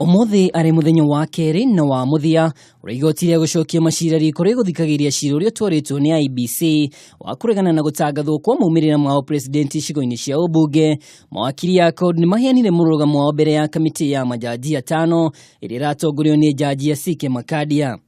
Umuthi ari muthenya wa keri na wa muthia uria igoti ria gucokia macira riko riguthikagiria cira uria twaritwo ni IEBC wa kuregana na gutangathwo kwa maumirira ma upresident icigo-ini cia ubunge. Mawakiri ya code ni maheanire murugamo wa mbere ya kamiti ya majaji 5 iria iratongorio ni jaji Sike Makadia.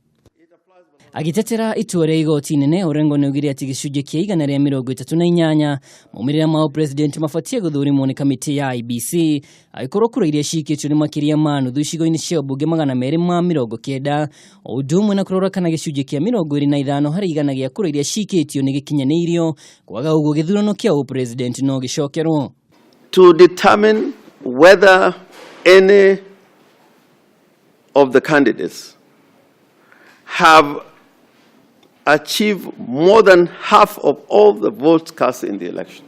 Agitetera itua ria igoti inene Orengo niugire ati gicunjĩ kia 138 maumirira ma president mafatie guthurimwo ni kamiti ya IEBC aikorwo kura iria ciikĩtio ni makiria ma nuthu icigo-ini cia ubunge 290 o ũndũ ũmwe na kurora kana gicunjĩ kia 25 harĩ igana gia kura iria ciikĩtio ni gikinyanĩirio kwaga ũguo gĩthurano kia upresident no gicokerwo. To determine whether any of the candidates have achieve more than half of all the votes cast in the election.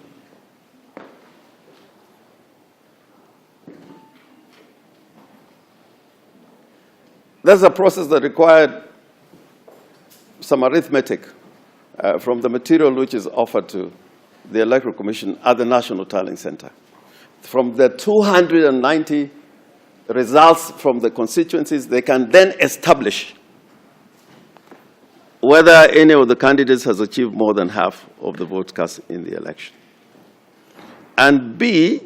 That's a process that required some arithmetic from the material which is offered to the Electoral Commission at the National Tallying Center. From the 290 results from the constituencies, they can then establish whether any of the candidates has achieved more than half of the votes cast in the election. And B,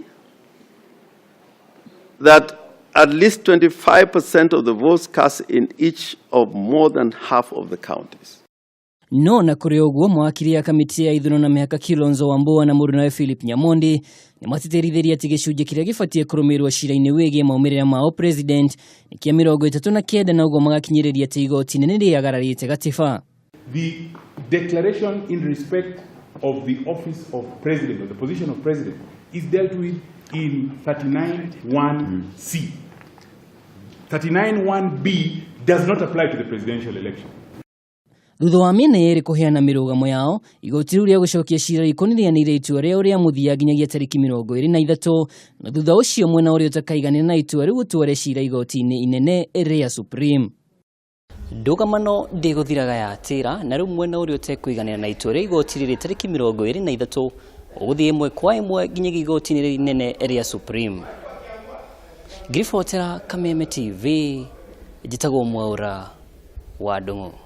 that at least 25% of the votes cast in each of more than half of the counties. No na kuri oguo mwakiri ya kamiti ya ithurano na mihaka Kilonzo Wambua na mũrũ nawe Philip Nyamondi ni matiterithirie ati gicunjĩ kiria gifatie kurumirwo cira-ini wigie maumirira ma president ni kia 39 na uguo magakinyiriria ati igoti inene riagararite gatiba. The declaration in respect of the office of president or the position of president is dealt with in 39(1)(c). 39(1)(b) does not apply to the presidential election. Thutha wa miena yeri kuheana mirugamo yao, igoti riu ria gucokia cira riko nirianire itua ria uria muthia nginyagia tariki 23 na thutha ucio mwena uria utakaiganira na itua riu gutware cira igoti-ini inene ria Supreme. Ndugamano ndiguthiraga ya cira na riu mwena uria utakaiganira na itua ria igoti riri tariki 23 uguthie 1-1 nginyagia igoti-ini inene ria Supreme. Grifotera Kameme TV, jitagwo Mwaura wa Ndung'u.